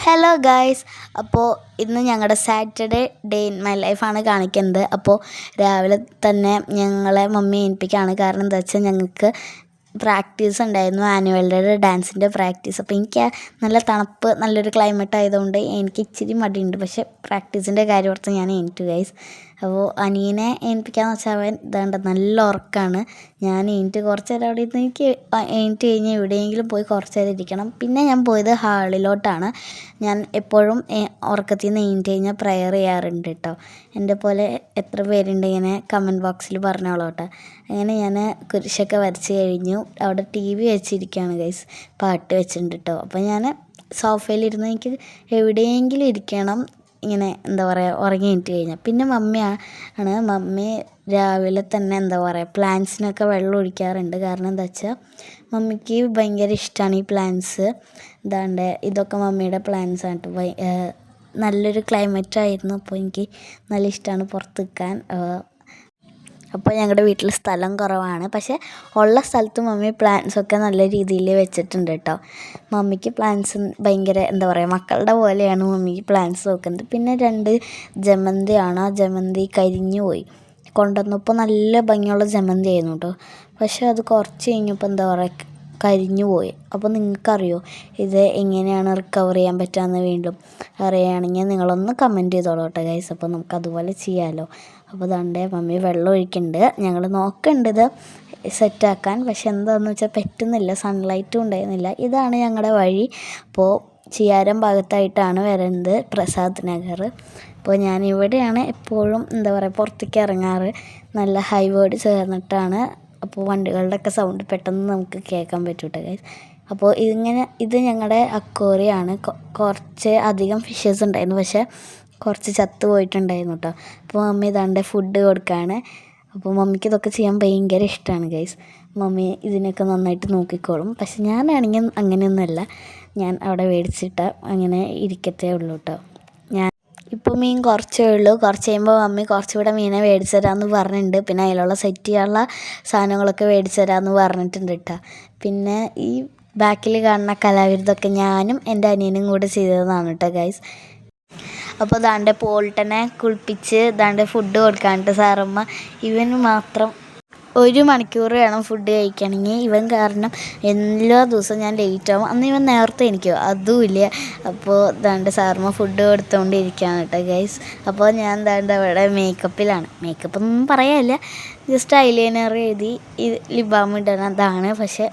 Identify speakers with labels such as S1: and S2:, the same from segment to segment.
S1: Hello guys, അപ്പോൾ ഇന്ന് ഞങ്ങളുടെ സാറ്റർഡേ ഡേ ഇൻ മൈ ലൈഫാണ് കാണിക്കുന്നത്. അപ്പോൾ രാവിലെ തന്നെ ഞങ്ങളെ മമ്മി ഏൽപ്പിക്കുകയാണ്. കാരണം എന്താ വെച്ചാൽ ഞങ്ങൾക്ക് പ്രാക്ടീസ് ഉണ്ടായിരുന്നു, ആനുവൽ ഡേയുടെ ഡാൻസിൻ്റെ പ്രാക്ടീസ്. അപ്പോൾ എനിക്ക് നല്ല തണുപ്പ്, നല്ലൊരു ക്ലൈമറ്റ് ആയതുകൊണ്ട് എനിക്ക് ഇച്ചിരി മടിയുണ്ട്. പക്ഷേ പ്രാക്ടീസിൻ്റെ കാര്യം ഓർത്ത് ഞാൻ എണീറ്റു ഗൈസ്. അപ്പോൾ അനിയനെ ഏൽപ്പിക്കാമെന്ന് വെച്ചാൽ അവൻ ഇതാണ്ട് നല്ല ഉറക്കമാണ്. ഞാൻ എണീറ്റ് കുറച്ച് നേരം അവിടെ ഇരുന്ന് എനിക്ക് എണീറ്റ് കഴിഞ്ഞ് എവിടെയെങ്കിലും പോയി കുറച്ച് നേരം ഇരിക്കണം. പിന്നെ ഞാൻ പോയത് ഹാളിലോട്ടാണ്. ഞാൻ എപ്പോഴും ഉറക്കത്തിൽ നിന്ന് എണീറ്റ് കഴിഞ്ഞാൽ പ്രെയർ ചെയ്യാറുണ്ട് കേട്ടോ. എൻ്റെ പോലെ എത്ര പേരുണ്ട് ഇങ്ങനെ കമൻറ്റ് ബോക്സിൽ പറഞ്ഞോളൂ കേട്ടോ. അങ്ങനെ ഞാൻ കുരിശൊക്കെ വരച്ച് കഴിഞ്ഞു. അവിടെ ടി വി വെച്ചിരിക്കുകയാണ് ഗൈസ്, പാട്ട് വെച്ചിട്ടുണ്ട് കേട്ടോ. അപ്പോൾ ഞാൻ സോഫയിലിരുന്ന് എനിക്ക് എവിടെയെങ്കിലും ഇരിക്കണം, ഇങ്ങനെ എന്താ പറയുക, ഉറങ്ങി എണീറ്റ് കഴിഞ്ഞാൽ. പിന്നെ മമ്മി രാവിലെ തന്നെ എന്താ പറയുക, പ്ലാന്റ്സിനൊക്കെ വെള്ളം ഒഴിക്കാറുണ്ട്. കാരണം എന്താ വെച്ചാൽ മമ്മിക്ക് ഭയങ്കര ഇഷ്ടമാണ് ഈ പ്ലാന്റ്സ്. ഇതാണ്ട് ഇതൊക്കെ മമ്മിയുടെ പ്ലാന്റ്സ് ആണ് കേട്ടോ. നല്ലൊരു ക്ലൈമറ്റ് ആയിരുന്നു, അപ്പോൾ എനിക്ക് നല്ല ഇഷ്ടമാണ് പുറത്ത് നിൽക്കാൻ. അപ്പോൾ ഞങ്ങളുടെ വീട്ടിൽ സ്ഥലം കുറവാണ്, പക്ഷേ ഉള്ള സ്ഥലത്ത് മമ്മി പ്ലാന്റ്സൊക്കെ നല്ല രീതിയിൽ വെച്ചിട്ടുണ്ട് കേട്ടോ. മമ്മിക്ക് പ്ലാന്റ്സ് ഭയങ്കര എന്താ പറയുക, മക്കളുടെ പോലെയാണ് മമ്മിക്ക് പ്ലാന്റ്സ് നോക്കുന്നത്. പിന്നെ 2 ജമന്തിയാണ്. ആ ജമന്തി കരിഞ്ഞു പോയി. കൊണ്ടുവന്നപ്പോൾ നല്ല ഭംഗിയുള്ള ജമന്തി ആയിരുന്നു കേട്ടോ. പക്ഷേ അത് കുറച്ച് കഴിഞ്ഞപ്പോൾ എന്താ പറയുക, കരിഞ്ഞു പോയി. അപ്പോൾ നിങ്ങൾക്കറിയോ ഇത് എങ്ങനെയാണ് റിക്കവർ ചെയ്യാൻ പറ്റുകയെന്ന് വീണ്ടും അറിയുകയാണെങ്കിൽ നിങ്ങളൊന്ന് കമൻറ്റ് ചെയ്തോളൂ കേട്ടോ ഗൈസ്. അപ്പോൾ നമുക്ക് അതുപോലെ ചെയ്യാമല്ലോ. അപ്പോൾ ദാണ്ടേ മമ്മി വെള്ളം ഒഴിക്കുന്നുണ്ട്. ഞങ്ങൾ നോക്കുന്നുണ്ട് ഇത് സെറ്റാക്കാൻ, പക്ഷെ എന്താണെന്ന് വെച്ചാൽ പറ്റുന്നില്ല, സൺലൈറ്റും ഉണ്ടായിരുന്നില്ല. ഇതാണ് ഞങ്ങളുടെ വഴി. അപ്പോൾ ചിയാരം ഭാഗത്തായിട്ടാണ് വരുന്നത്, പ്രസാദ് നഗർ. അപ്പോൾ ഞാൻ ഇവിടെയാണ് എപ്പോഴും എന്താ പറയുക പുറത്തേക്ക് ഇറങ്ങാറ്. നല്ല ഹൈവേഡ് ചേർന്നിട്ടാണ്. അപ്പോൾ വണ്ടികളുടെയൊക്കെ സൗണ്ട് പെട്ടെന്ന് നമുക്ക് കേൾക്കാൻ പറ്റും കേട്ടോ ഗൈസ്. അപ്പോൾ ഇത് ഞങ്ങളുടെ അക്വേറിയമാണ്. കുറച്ച് അധികം ഫിഷസ് ഉണ്ടായിരുന്നു, പക്ഷേ കുറച്ച് ചത്തു പോയിട്ടുണ്ടായിരുന്നു കേട്ടോ. അപ്പോൾ മമ്മി ഇതാണ്ട് ഫുഡ് കൊടുക്കുകയാണ്. അപ്പോൾ മമ്മിക്ക് ഇതൊക്കെ ചെയ്യാൻ ഭയങ്കര ഇഷ്ടമാണ് ഗൈസ്. മമ്മി ഇതിനൊക്കെ നന്നായിട്ട് നോക്കിക്കോളും. പക്ഷെ ഞാനാണെങ്കിൽ അങ്ങനെയൊന്നുമല്ല, ഞാൻ അവിടെ മേടിച്ചിട്ട് അങ്ങനെ ഇരിക്കത്തേ ഉള്ളൂ കേട്ടോ. ഇപ്പോൾ മീൻ കുറച്ചേ ഉള്ളൂ. കുറച്ച് കഴിയുമ്പോൾ മമ്മി കുറച്ചുകൂടെ മീനെ മേടിച്ച് തരാമെന്ന് പറഞ്ഞിട്ടുണ്ട്. പിന്നെ അതിലുള്ള സെറ്റ് ചെയ്യാനുള്ള സാധനങ്ങളൊക്കെ മേടിച്ച് തരാമെന്ന് പറഞ്ഞിട്ടുണ്ട് കേട്ടോ. പിന്നെ ഈ ബാക്കിൽ കാണുന്ന കലാവിരുദ്ധമൊക്കെ ഞാനും എൻ്റെ അനിയനും കൂടെ ചെയ്തതാണ് കേട്ടോ ഗൈസ്. അപ്പോൾ ദാണ്ടെ പോൾട്ടനെ കുളിപ്പിച്ച് ദാണ്ടെ ഫുഡ് കൊടുക്കാണ്ട് സാറമ്മ. ഇവന് മാത്രം 1 മണിക്കൂർ വേണം ഫുഡ് കഴിക്കണമെങ്കിൽ. ഇവൻ കാരണം എല്ലാ ദിവസവും ഞാൻ ലേറ്റ് ആവും. അന്ന് ഇവൻ നേരത്തെ എനിക്കോ അതുമില്ല. അപ്പോൾ ദാണ്ട് സാറമ്മ ഫുഡ് കൊടുത്തുകൊണ്ടിരിക്കുകയാണ് കേട്ടോ ഗൈസ്. അപ്പോൾ ഞാൻ ദാണ്ട് അവിടെ മേക്കപ്പിലാണ്. മേക്കപ്പൊന്നും പറയാനില്ല, ജസ്റ്റ് ഐലൈനർ എഴുതി ലിപ് ബാം ഇടുന്നതാണ്. പക്ഷേ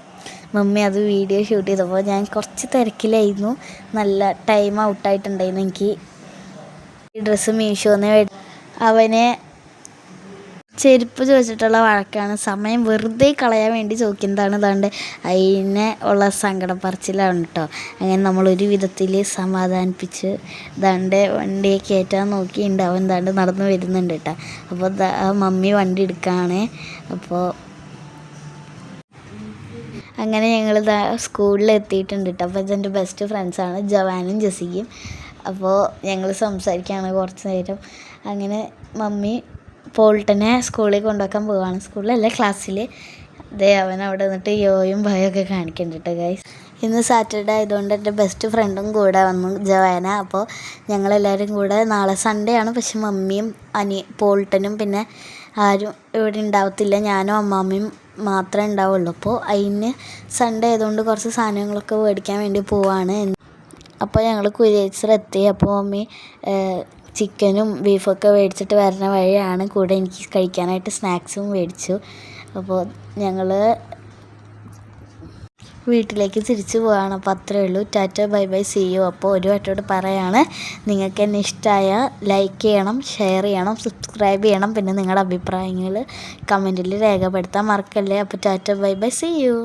S1: മമ്മി അത് വീഡിയോ ഷൂട്ട് ചെയ്തപ്പോൾ ഞാൻ കുറച്ച് തിരക്കിലായിരുന്നു. നല്ല ടൈം ഔട്ടായിട്ടുണ്ടായിരുന്നു എനിക്ക്. ഈ ഡ്രസ്സ് മീഷോന്ന് അവന് ചെരുപ്പ് ചോദിച്ചിട്ടുള്ള വഴക്കാണ്. സമയം വെറുതെ കളയാൻ വേണ്ടി ചോദിക്കുന്നതാണ്. അതുകൊണ്ട് അതിനെ ഉള്ള സങ്കടപ്പറച്ചിലാണ് കേട്ടോ. അങ്ങനെ നമ്മളൊരു വിധത്തിൽ സമാധാനിപ്പിച്ച് ദാണ്ട് വണ്ടിയെ കയറ്റാൻ നോക്കിയിട്ടുണ്ട്. അവൻ ദാണ്ട് നടന്ന് വരുന്നുണ്ട് കേട്ടോ. അപ്പോൾ മമ്മി വണ്ടി എടുക്കുകയാണ്. അപ്പോൾ അങ്ങനെ ഞങ്ങൾ സ്കൂളിൽ എത്തിയിട്ടുണ്ട് കേട്ടോ. അപ്പോൾ ഇതെൻ്റെ ബെസ്റ്റ് ഫ്രണ്ട്സാണ്, ജവാനും ജെസിയും. അപ്പോൾ ഞങ്ങൾ സംസാരിക്കുകയാണ് കുറച്ച് നേരം. അങ്ങനെ മമ്മി പോൾട്ടനെ സ്കൂളിൽ കൊണ്ടുവയ്ക്കാൻ പോവുകയാണ്. സ്കൂളിലല്ല, ക്ലാസ്സിൽ. അവൻ അവിടെ നിന്നിട്ട് യോയും ഭയൊക്കെ കാണിക്കുന്നുണ്ട് കേട്ടോ ഗൈസ്. ഇന്ന് സാറ്റർഡേ ആയതുകൊണ്ട് എൻ്റെ ബെസ്റ്റ് ഫ്രണ്ടും കൂടെ വന്നു, ജവാന. അപ്പോൾ ഞങ്ങളെല്ലാവരും കൂടെ, നാളെ സൺഡേ ആണ്, പക്ഷെ മമ്മിയും പോൾട്ടനും പിന്നെ ആരും ഇവിടെ ഉണ്ടാവത്തില്ല. ഞാനും അമ്മാമ്മയും മാത്രമേ ഉണ്ടാവുള്ളൂ. അപ്പോൾ അതിന് സൺഡേ ആയതുകൊണ്ട് കുറച്ച് സാധനങ്ങളൊക്കെ മേടിക്കാൻ വേണ്ടി പോവാണ്. അപ്പോൾ ഞങ്ങൾ കുരിയച്ചിലെത്തി. അപ്പോൾ മമ്മി ചിക്കനും ബീഫൊക്കെ മേടിച്ചിട്ട് വരുന്ന വഴിയാണ്. കൂടെ എനിക്ക് കഴിക്കാനായിട്ട് സ്നാക്സും മേടിച്ചു. അപ്പോൾ ഞങ്ങൾ വീട്ടിലേക്ക് തിരിച്ചു പോവുകയാണ്. അപ്പോൾ അത്രയേ ഉള്ളൂ. Tata bye bye, see you. അപ്പോൾ ഒരു വട്ടോട് പറയാണ്, നിങ്ങൾക്ക് എന്നെ ഇഷ്ടമായ ലൈക്ക് ചെയ്യണം, ഷെയർ ചെയ്യണം, സബ്സ്ക്രൈബ് ചെയ്യണം. പിന്നെ നിങ്ങളുടെ അഭിപ്രായങ്ങൾ കമൻറ്റിൽ രേഖപ്പെടുത്താൻ മറക്കല്ലേ. അപ്പോൾ tata bye bye, see U.